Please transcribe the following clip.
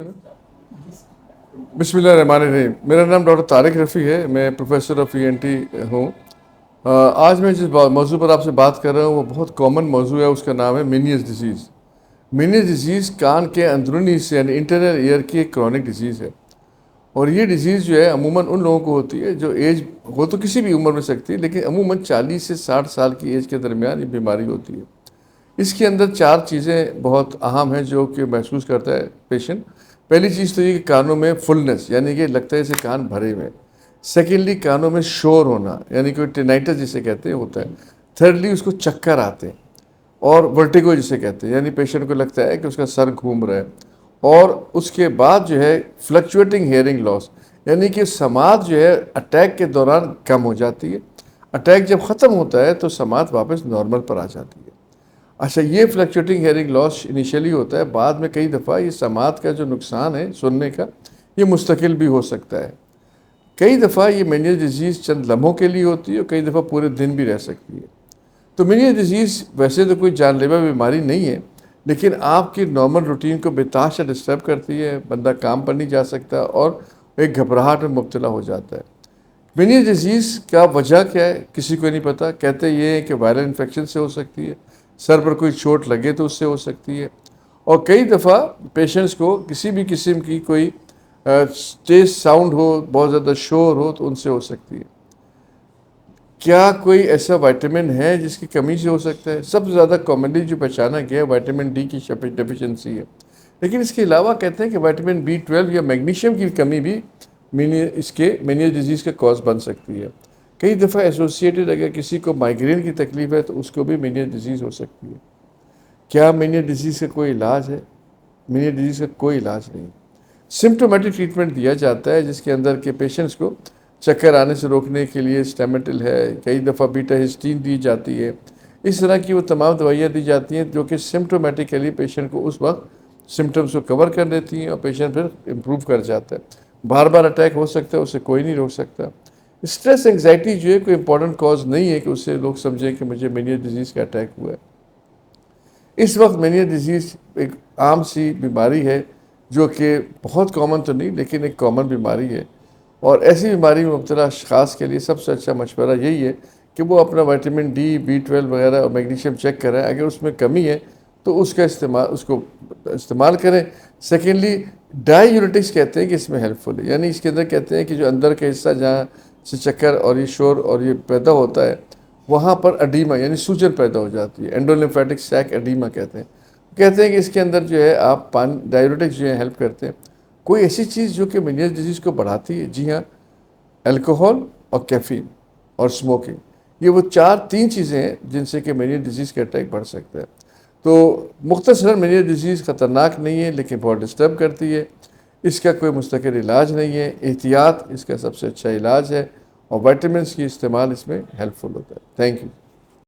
بسم اللہ الرحمن الرحیم. میرا نام ڈاکٹر طارق رفیع ہے. میں پروفیسر آف ENT ہوں. آج میں جس موضوع پر آپ سے بات کر رہا ہوں وہ بہت کامن موضوع ہے. اس کا نام ہے مینیس ڈیزیز. مینیس ڈیزیز کان کے اندرونی حصے یعنی انٹرنل ایئر کی ایک کرونک ڈیزیز ہے. اور یہ ڈیزیز جو ہے عموماً ان لوگوں کو ہوتی ہے جو ایج ہو تو کسی بھی عمر میں سکتی ہے، لیکن عموماً 40 سے 60 سال کی ایج کے درمیان یہ بیماری ہوتی ہے. اس کے اندر 4 چیزیں بہت اہم ہیں جو کہ محسوس کرتا ہے پیشنٹ. پہلی چیز تو یہ کہ کانوں میں فلنس یعنی کہ لگتا ہے جیسے کان بھرے ہوئے. سیکنڈلی کانوں میں شور ہونا یعنی کہ ٹینائٹس جسے کہتے ہیں ہوتا ہے. تھرڈلی اس کو چکر آتے ہیں اور ورٹیگو جسے کہتے ہیں یعنی پیشنٹ کو لگتا ہے کہ اس کا سر گھوم رہا ہے. اور اس کے بعد جو ہے فلکچویٹنگ ہیئرنگ لاس یعنی کہ سماعت جو ہے اٹیک کے دوران کم ہو جاتی ہے. اٹیک جب ختم ہوتا ہے تو سماعت واپس نارمل پر آ جاتی ہے. اچھا، یہ فلکچویٹنگ ہیئرنگ لاس انیشیلی ہوتا ہے، بعد میں کئی دفعہ یہ سماعت کا جو نقصان ہے سننے کا یہ مستقل بھی ہو سکتا ہے. کئی دفعہ یہ مینیس ڈیزیز چند لمحوں کے لیے ہوتی ہے اور کئی دفعہ پورے دن بھی رہ سکتی ہے. تو مینیس ڈیزیز ویسے تو کوئی جان لیوا بیماری نہیں ہے، لیکن آپ کی نارمل روٹین کو بتحاشا ڈسٹرب کرتی ہے. بندہ کام پر نہیں جا سکتا اور ایک گھبراہٹ میں مبتلا ہو جاتا ہے. مینیس ڈیزیز کا وجہ کیا ہے کسی کو نہیں پتا. کہتے یہ ہے کہ وائرل انفیکشن سے ہو سکتی ہے، سر پر کوئی چوٹ لگے تو اس سے ہو سکتی ہے، اور کئی دفعہ پیشنٹس کو کسی بھی قسم کی کوئی تیز ساؤنڈ ہو، بہت زیادہ شور ہو تو ان سے ہو سکتی ہے. کیا کوئی ایسا وائٹامن ہے جس کی کمی سے ہو سکتا ہے؟ سب سے زیادہ کامنلی جو پہچانا گیا ہے وائٹامن ڈی کی ڈیفیشنسی ہے، لیکن اس کے علاوہ کہتے ہیں کہ وائٹامن B12 یا میگنیشیم کی کمی بھی اس کے مینیس ڈیزیز کا کاز بن سکتی ہے. کئی دفعہ ایسوسیٹڈ اگر کسی کو مائیگرین کی تکلیف ہے تو اس کو بھی مینیس ڈیزیز ہو سکتی ہے. کیا مینیس ڈیزیز کا کوئی علاج ہے؟ مینیس ڈیزیز کا کوئی علاج نہیں. سمپٹومیٹک ٹریٹمنٹ دیا جاتا ہے جس کے اندر کے پیشنٹس کو چکر آنے سے روکنے کے لیے اسٹیمیٹل ہے، کئی دفعہ بیٹا ہسٹین دی جاتی ہے. اس طرح کی وہ تمام دوائیاں دی جاتی ہیں جو کہ سمپٹومیٹیکلی پیشنٹ کو اس وقت سمٹمس کو کور کر دیتی ہیں اور پیشنٹ پھر امپروو کر جاتا ہے. بار بار اٹیک ہو سکتا ہے، اسے کوئی نہیں روک سکتا. اسٹریس انگزائٹی جو ہے کوئی امپورٹنٹ کاز نہیں ہے کہ اس سے لوگ سمجھیں کہ مجھے مینیس ڈیزیز کا اٹیک ہوا ہے. اس وقت مینیس ڈیزیز ایک عام سی بیماری ہے جو کہ بہت کامن تو نہیں لیکن ایک کامن بیماری ہے. اور ایسی بیماری میں مبتلا اشخاص کے لیے سب سے اچھا مشورہ یہی ہے کہ وہ اپنا وائٹامن ڈی، B12 وغیرہ اور میگنیشیم چیک کریں. اگر اس میں کمی ہے تو اس کو استعمال کریں. سیکنڈلی ڈائی یورٹکس کہتے ہیں کہ اس میں ہیلپ فل ہے، یعنی اس کے اندر کہتے ہیں کہ جو اندر کا حصہ جہاں سے چکر اور یہ شور اور یہ پیدا ہوتا ہے وہاں پر اڈیما یعنی سوجن پیدا ہو جاتی ہے. اینڈولمفیٹک سیک اڈیما کہتے ہیں کہ اس کے اندر جو ہے آپ ڈائیورٹکس جو ہے ہیلپ کرتے ہیں. کوئی ایسی چیز جو کہ مینیس ڈیزیز کو بڑھاتی ہے؟ جی ہاں، الکوہول اور کیفین اور اسموکنگ. یہ وہ 3 چیزیں ہیں جن سے کہ مینیس ڈیزیز کا اٹیک بڑھ سکتا ہے. تو مختصراً مینیس ڈیزیز خطرناک نہیں ہے لیکن بہت ڈسٹرب کرتی ہے. اس کا کوئی مستقل علاج نہیں ہے. احتیاط اس کا سب سے اچھا علاج ہے اور وائٹامنس کی استعمال اس میں ہیلپ فل ہوتا ہے. Thank you.